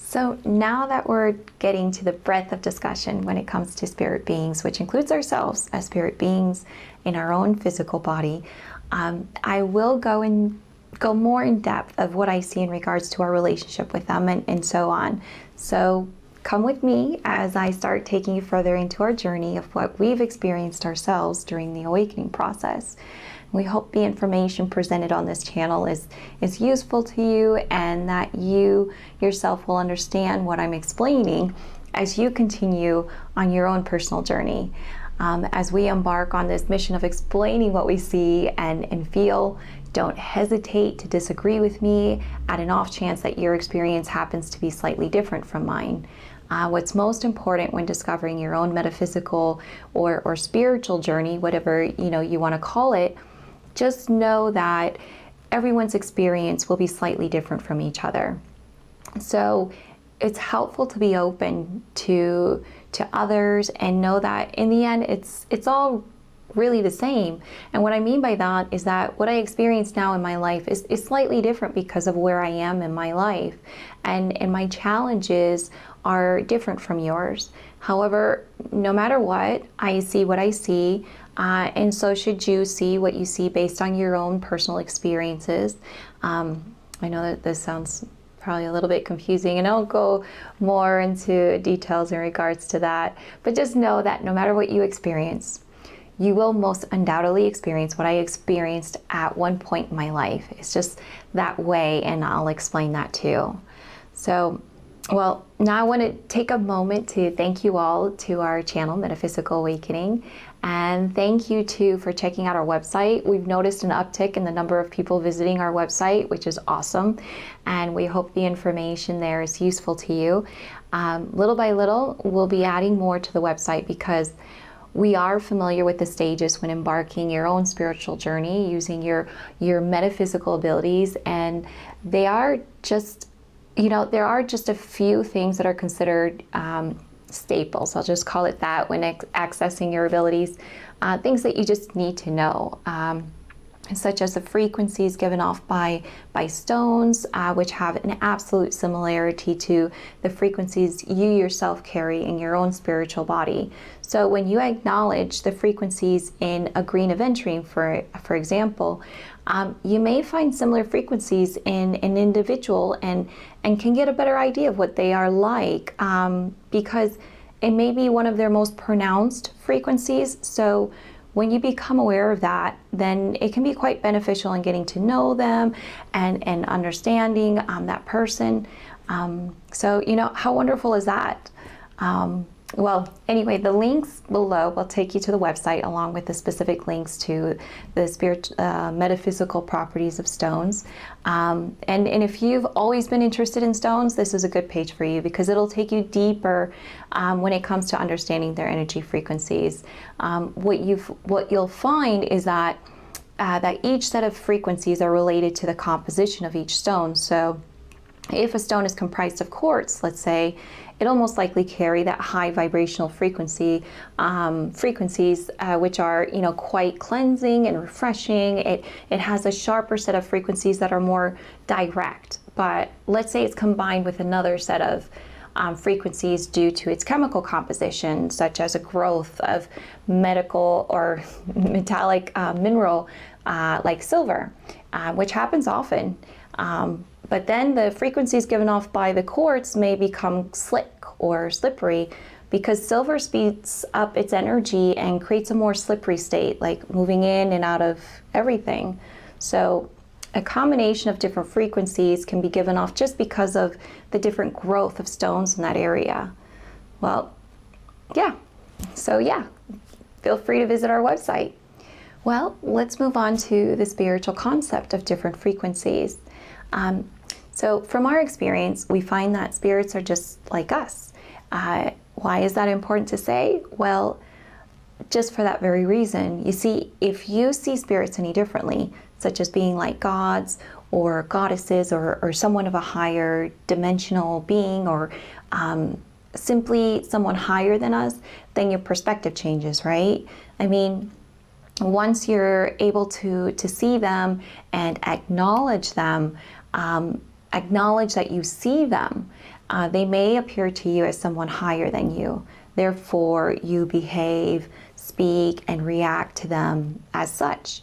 So now that we're getting to the breadth of discussion when it comes to spirit beings, which includes ourselves as spirit beings in our own physical body, I will go more in depth of what I see in regards to our relationship with them and so on. So come with me as I start taking you further into our journey of what we've experienced ourselves during the awakening process. We hope the information presented on this channel is useful to you, and that you yourself will understand what I'm explaining as you continue on your own personal journey. As we embark on this mission of explaining what we see and feel, don't hesitate to disagree with me at an off chance that your experience happens to be slightly different from mine. What's most important when discovering your own metaphysical or spiritual journey, whatever you want to call it, just know that everyone's experience will be slightly different from each other. So it's helpful to be open to others and know that in the end it's all really the same. And what I mean by that is that what I experience now in my life is slightly different because of where I am in my life, and my challenges are different from yours. However, no matter what, I see what I see, and so should you see what you see based on your own personal experiences. I know that this sounds probably a little bit confusing, and I'll go more into details in regards to that, but just know that no matter what you experience, you will most undoubtedly experience what I experienced at one point in my life. It's just that way, and I'll explain that too. So, well, now I want to take a moment to thank you all to our channel, Metaphysical Awakening, and thank you too for checking out our website. We've noticed an uptick in the number of people visiting our website, which is awesome, and we hope the information there is useful to you. Little by little, we'll be adding more to the website because we are familiar with the stages when embarking your own spiritual journey using your metaphysical abilities, and they are just, there are just a few things that are considered staples, I'll just call it that, when accessing your abilities, things that you just need to know, such as the frequencies given off by stones, which have an absolute similarity to the frequencies you yourself carry in your own spiritual body. So when you acknowledge the frequencies in a green aventurine, for example, you may find similar frequencies in an individual and can get a better idea of what they are like, because it may be one of their most pronounced frequencies. So when you become aware of that, then it can be quite beneficial in getting to know them and understanding that person. So, how wonderful is that? Well, anyway, the links below will take you to the website along with the specific links to the metaphysical properties of stones. And if you've always been interested in stones, this is a good page for you because it'll take you deeper when it comes to understanding their energy frequencies. What you'll find is that each set of frequencies are related to the composition of each stone. So if a stone is comprised of quartz, let's say, it'll most likely carry that high vibrational frequencies, which are, quite cleansing and refreshing. It has a sharper set of frequencies that are more direct. But let's say it's combined with another set of frequencies due to its chemical composition, such as a growth of medical or metallic mineral like silver, which happens often. But then the frequencies given off by the quartz may become slick or slippery because silver speeds up its energy and creates a more slippery state, like moving in and out of everything. So a combination of different frequencies can be given off just because of the different growth of stones in that area. Well, yeah. So yeah, feel free to visit our website. Well, let's move on to the spiritual concept of different frequencies. So from our experience, we find that spirits are just like us. Why is that important to say? Well, just for that very reason. You see, if you see spirits any differently, such as being like gods or goddesses or someone of a higher dimensional being, or simply someone higher than us, then your perspective changes, right? I mean, once you're able to see them and acknowledge them, acknowledge that you see them, They may appear to you as someone higher than you. Therefore, you behave, speak, and react to them as such.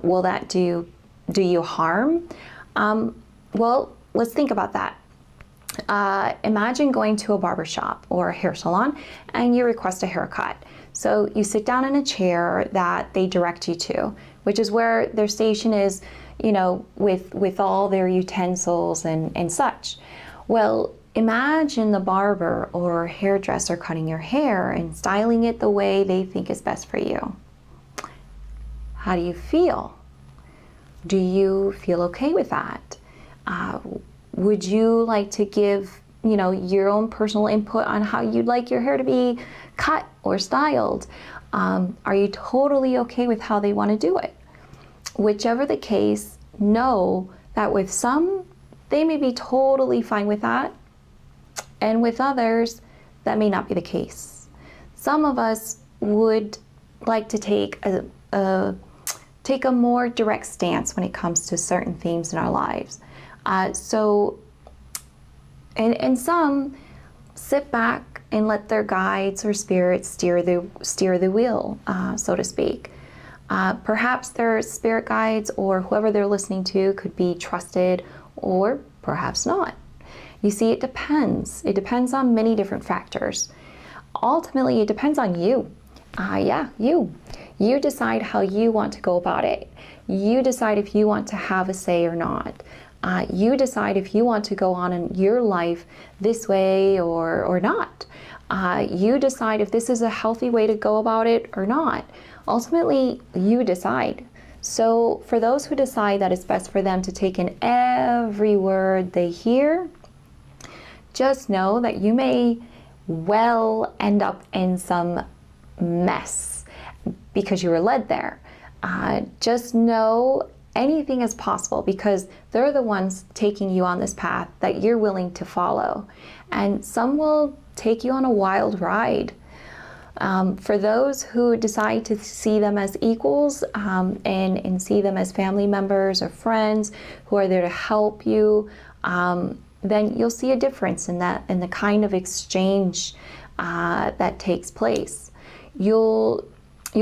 Will that do you harm? Well, let's think about that. Imagine going to a barber shop or a hair salon and you request a haircut. So you sit down in a chair that they direct you to, which is where their station is, with all their utensils and such. Well, imagine the barber or hairdresser cutting your hair and styling it the way they think is best for you. How do you feel? Do you feel okay with that? Would you like to give, your own personal input on how you'd like your hair to be cut or styled? Are you totally okay with how they want to do it? Whichever the case, know that with some, they may be totally fine with that, and with others, that may not be the case. Some of us would like to take a more direct stance when it comes to certain themes in our lives. And some sit back and let their guides or spirits steer the wheel, so to speak. Perhaps their spirit guides or whoever they're listening to could be trusted, or perhaps not. You see, it depends. It depends on many different factors. Ultimately, it depends on you. You. You decide how you want to go about it. You decide if you want to have a say or not. You decide if you want to go on in your life this way or not. You decide if this is a healthy way to go about it or not. Ultimately, you decide. So for those who decide that it's best for them to take in every word they hear, just know that you may well end up in some mess because you were led there. Just know anything is possible because they're the ones taking you on this path that you're willing to follow. And some will take you on a wild ride. For those who decide to see them as equals and see them as family members or friends who are there to help you, then you'll see a difference in the kind of exchange that takes place. You'll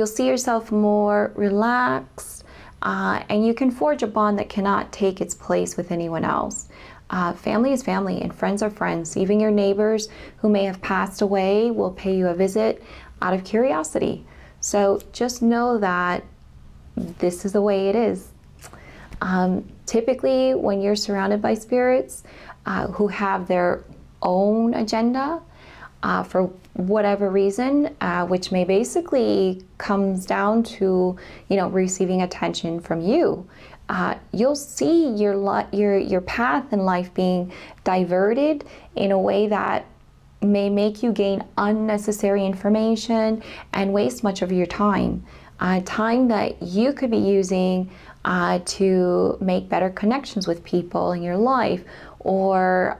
see yourself more relaxed, and you can forge a bond that cannot take its place with anyone else. Family is family and friends are friends. Even your neighbors who may have passed away will pay you a visit out of curiosity. So just know that this is the way it is. Typically, when you're surrounded by spirits who have their own agenda for whatever reason, which may basically comes down to receiving attention from you, you'll see your path in life being diverted in a way that may make you gain unnecessary information and waste much of your time that you could be using to make better connections with people in your life, or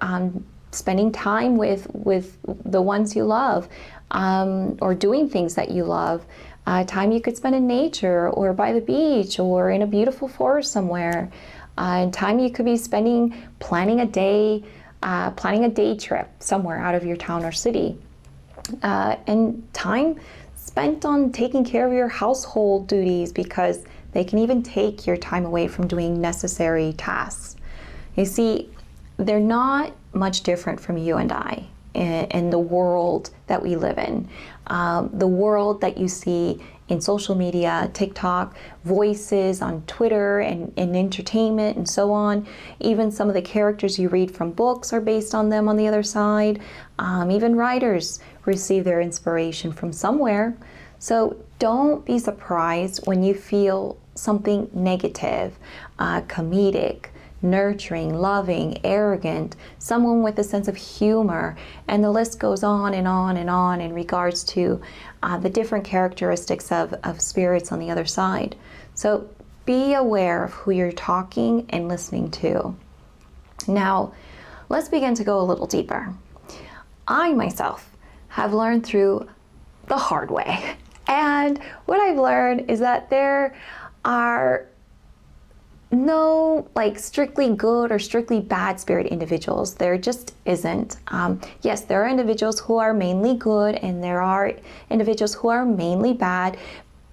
spending time with the ones you love, or doing things that you love. Time you could spend in nature or by the beach or in a beautiful forest somewhere. Time you could be spending planning a day trip somewhere out of your town or city. And time spent on taking care of your household duties, because they can even take your time away from doing necessary tasks. You see, they're not much different from you and I in the world that we live in. The world that you see in social media, TikTok, voices on Twitter and entertainment and so on. Even some of the characters you read from books are based on them on the other side. Even writers receive their inspiration from somewhere. So don't be surprised when you feel something negative, comedic, nurturing, loving, arrogant, someone with a sense of humor, and the list goes on and on and on in regards to the different characteristics of spirits on the other side. So be aware of who you're talking and listening to. Now, let's begin to go a little deeper. I myself have learned through the hard way. And what I've learned is that there are no like strictly good or strictly bad spirit individuals. There just isn't. Yes, there are individuals who are mainly good and there are individuals who are mainly bad,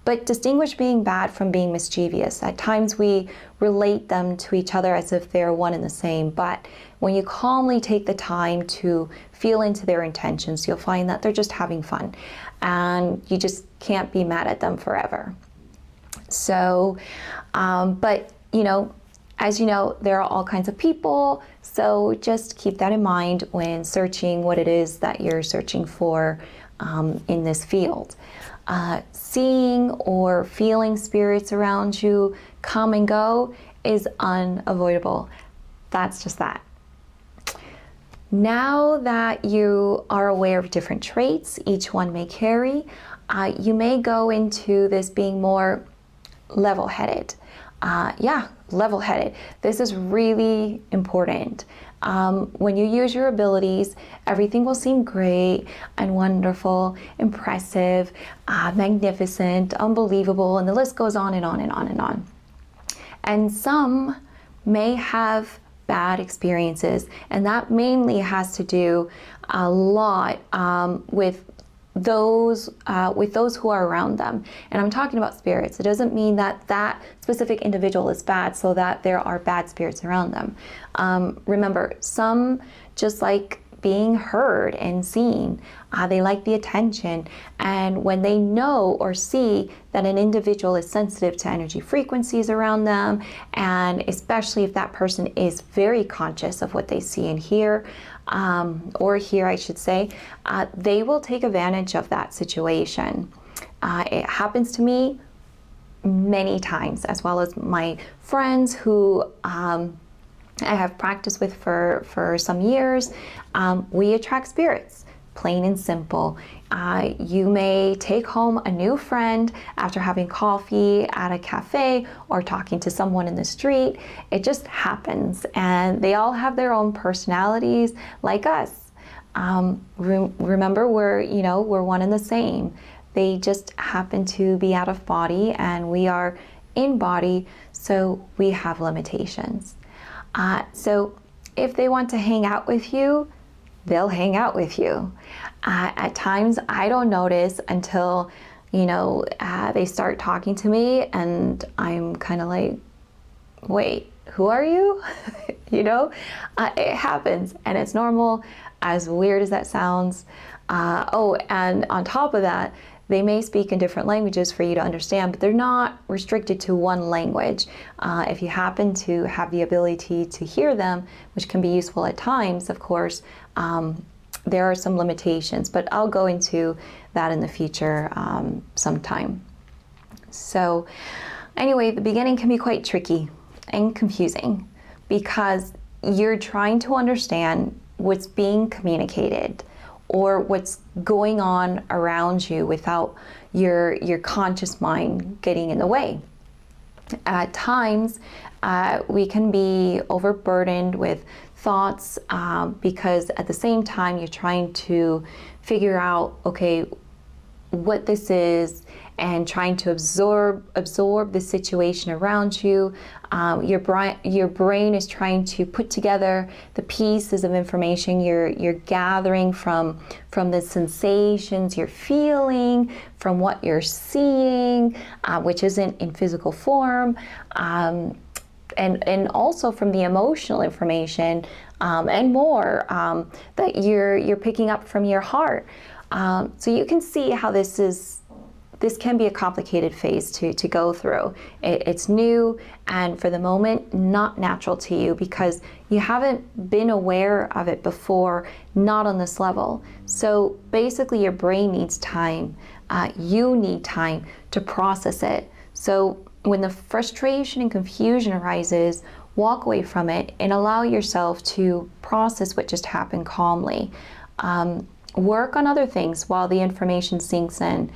but distinguish being bad from being mischievous. At times we relate them to each other as if they're one and the same, but when you calmly take the time to feel into their intentions, you'll find that they're just having fun and you just can't be mad at them forever. So, but you know, as you know, there are all kinds of people, so just keep that in mind when searching what it is that you're searching for in this field. Seeing or feeling spirits around you come and go is unavoidable. That's just that. Now that you are aware of different traits each one may carry, you may go into this being more level-headed. Level-headed. This is really important. When you use your abilities, everything will seem great and wonderful, impressive, magnificent, unbelievable, and the list goes on and on and on and on. And some may have bad experiences, and that mainly has to do a lot with those who are around them. And I'm talking about spirits. It doesn't mean that that specific individual is bad so that there are bad spirits around them. Remember, some just like being heard and seen. They like the attention. And when they know or see that an individual is sensitive to energy frequencies around them, and especially if that person is very conscious of what they see and hear, or hear, I should say, they will take advantage of that situation. It happens to me many times, as well as my friends who I have practiced with for some years. We attract spirits, plain and simple. You may take home a new friend after having coffee at a cafe or talking to someone in the street. It just happens, and they all have their own personalities like us. Remember, we're one and the same. They just happen to be out of body and we are in body, so we have limitations. So if they want to hang out with you, they'll hang out with you. At times, I don't notice until, they start talking to me and I'm kind of like, wait, who are you? It happens and it's normal, as weird as that sounds. And on top of that, they may speak in different languages for you to understand, but they're not restricted to one language. If you happen to have the ability to hear them, which can be useful at times, of course, there are some limitations, but I'll go into that in the future sometime. So anyway, the beginning can be quite tricky and confusing because you're trying to understand what's being communicated or what's going on around you without your conscious mind getting in the way. At times, we can be overburdened with thoughts because at the same time you're trying to figure out, okay, what this is, and trying to absorb the situation around you. Your brain is trying to put together the pieces of information you're gathering from the sensations you're feeling, from what you're seeing, which isn't in physical form, and also from the emotional information and more that you're picking up from your heart. So you can see how this can be a complicated phase to go through. It's new and for the moment not natural to you because you haven't been aware of it before, not on this level. So basically your brain needs time. You need time to process it. So when the frustration and confusion arises, walk away from it and allow yourself to process what just happened calmly. Work on other things while the information sinks in.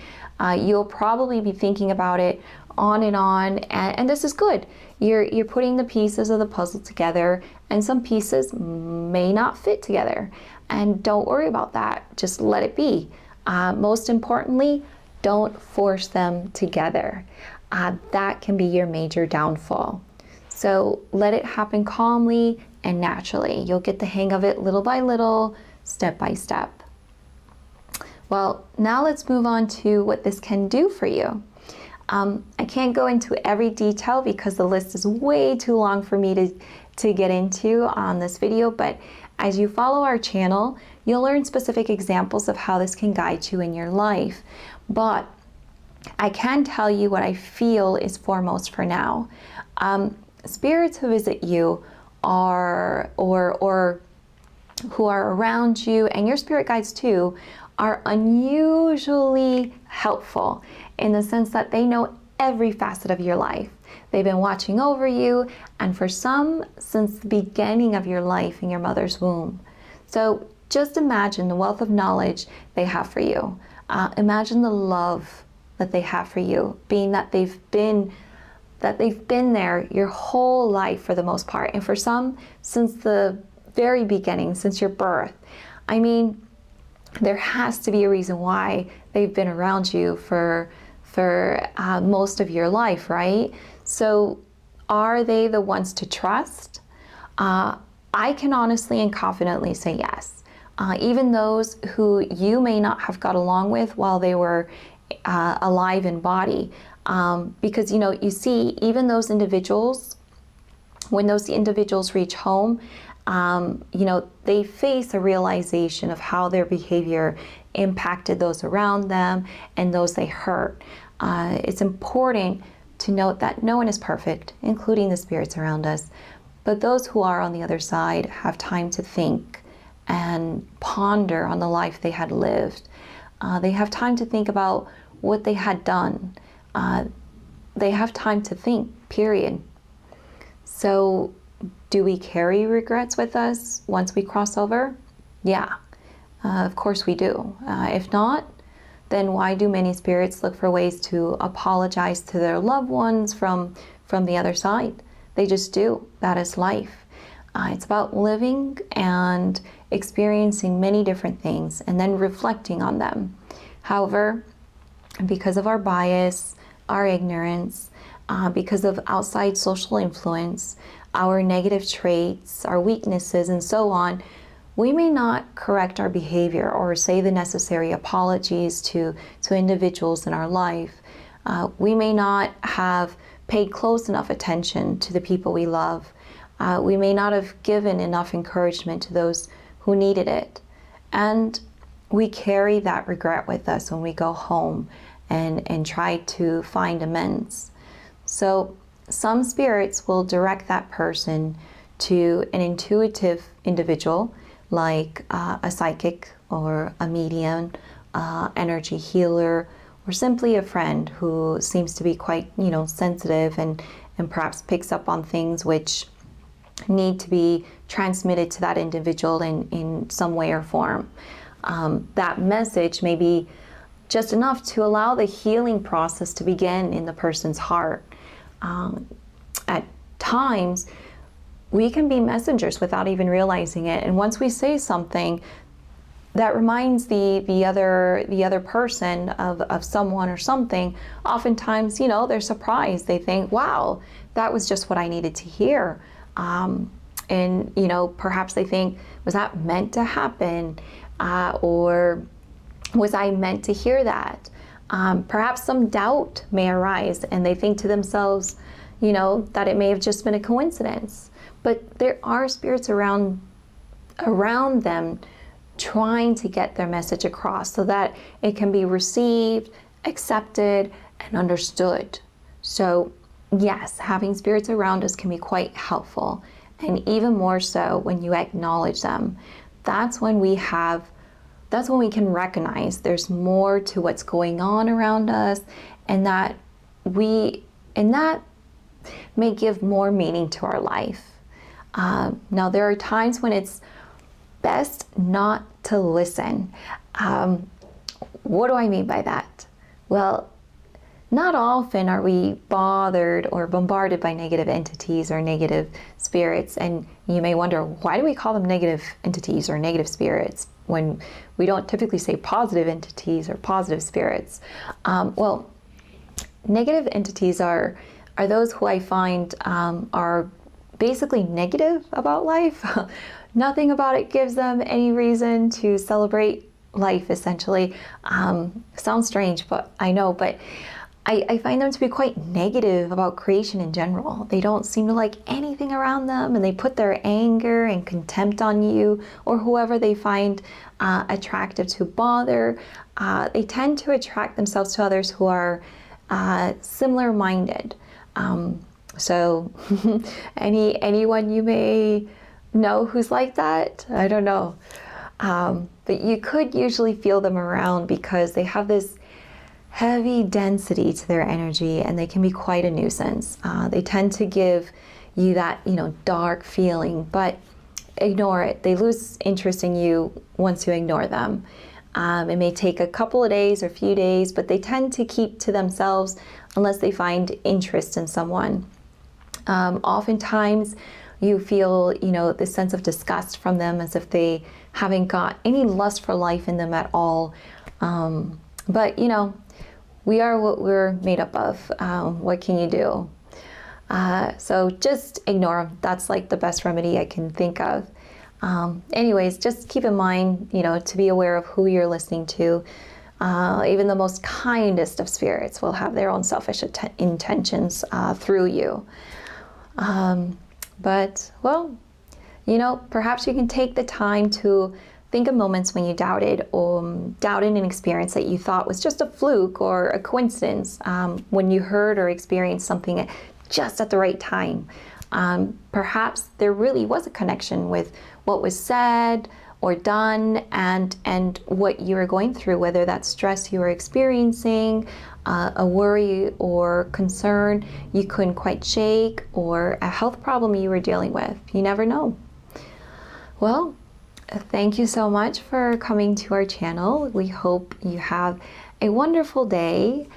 You'll probably be thinking about it on, and this is good. You're putting the pieces of the puzzle together, and some pieces may not fit together. And don't worry about that. Just let it be. Most importantly, don't force them together. That can be your major downfall. So let it happen calmly and naturally. You'll get the hang of it little by little, step by step. Well, now let's move on to what this can do for you. I can't go into every detail because the list is way too long for me to get into on this video, but as you follow our channel, you'll learn specific examples of how this can guide you in your life. But I can tell you what I feel is foremost for now. Spirits who visit you or who are around you, and your spirit guides too, are unusually helpful in the sense that they know every facet of your life. They've been watching over you, and for some, since the beginning of your life in your mother's womb. So just imagine the wealth of knowledge they have for you. Imagine the love that they have for you, being that they've been there your whole life for the most part, and for some, since the very beginning, since your birth. I mean, there has to be a reason why they've been around you for most of your life, right? So are they the ones to trust? I can honestly and confidently say yes. Even those who you may not have got along with while they were alive in body. Because, you see, even those individuals, when those individuals reach home, they face a realization of how their behavior impacted those around them and those they hurt. It's important to note that no one is perfect, including the spirits around us, but those who are on the other side have time to think and ponder on the life they had lived. They have time to think about what they had done. They have time to think, period. So do we carry regrets with us once we cross over? Yeah, of course we do. If not, then why do many spirits look for ways to apologize to their loved ones from the other side? They just do. That is life. It's about living and experiencing many different things and then reflecting on them. However, because of our bias, our ignorance, because of outside social influence, our negative traits, our weaknesses, and so on, we may not correct our behavior or say the necessary apologies to individuals in our life. We may not have paid close enough attention to the people we love. We may not have given enough encouragement to those who needed it. And we carry that regret with us when we go home and try to find amends. So some spirits will direct that person to an intuitive individual, like a psychic or a medium, energy healer, or simply a friend who seems to be quite, sensitive and perhaps picks up on things which need to be transmitted to that individual in some way or form. That message may be just enough to allow the healing process to begin in the person's heart. At times, we can be messengers without even realizing it. And once we say something that reminds the other person of someone or something, oftentimes, they're surprised. They think, wow, that was just what I needed to hear. And, perhaps they think, was that meant to happen? Or was I meant to hear that? Perhaps some doubt may arise and they think to themselves, that it may have just been a coincidence. But there are spirits around them trying to get their message across so that it can be received, accepted, and understood. So yes, having spirits around us can be quite helpful, and even more so when you acknowledge them. That's when we can recognize there's more to what's going on around us, and that may give more meaning to our life. Now, there are times when it's best not to listen. What do I mean by that? Well, not often are we bothered or bombarded by negative entities or negative spirits. And you may wonder, why do we call them negative entities or negative spirits when we don't typically say positive entities or positive spirits? Well, negative entities are are those who I find are basically negative about life. Nothing about it gives them any reason to celebrate life, essentially. Sounds strange, but I know, but I find them to be quite negative about creation in general. They don't seem to like anything around them, and they put their anger and contempt on you or whoever they find attractive to bother. They tend to attract themselves to others who are similar-minded. So anyone you may know who's like that, I don't know. But you could usually feel them around because they have this heavy density to their energy, and they can be quite a nuisance. They tend to give you that, dark feeling, but ignore it. They lose interest in you once you ignore them. It may take a couple of days or a few days, but they tend to keep to themselves unless they find interest in someone. Oftentimes you feel, this sense of disgust from them, as if they haven't got any lust for life in them at all. But, we are what we're made up of. What can you do? So just ignore them. That's like the best remedy I can think of. Anyways, just keep in mind, to be aware of who you're listening to. Even the most kindest of spirits will have their own selfish intentions through you. But, well, perhaps you can take the time to think of moments when you doubted an experience that you thought was just a fluke or a coincidence, when you heard or experienced something just at the right time. Perhaps there really was a connection with what was said or done and what you were going through, whether that's stress you were experiencing, a worry or concern you couldn't quite shake, or a health problem you were dealing with. You never know. Well, thank you so much for coming to our channel. We hope you have a wonderful day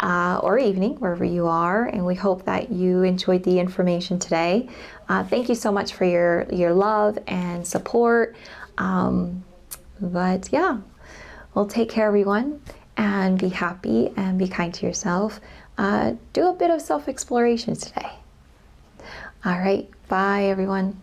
or evening, wherever you are, and we hope that you enjoyed the information today. Thank you so much for your love and support. But yeah, well, take care, everyone, and be happy and be kind to yourself. Do a bit of self-exploration today. All right, bye, everyone.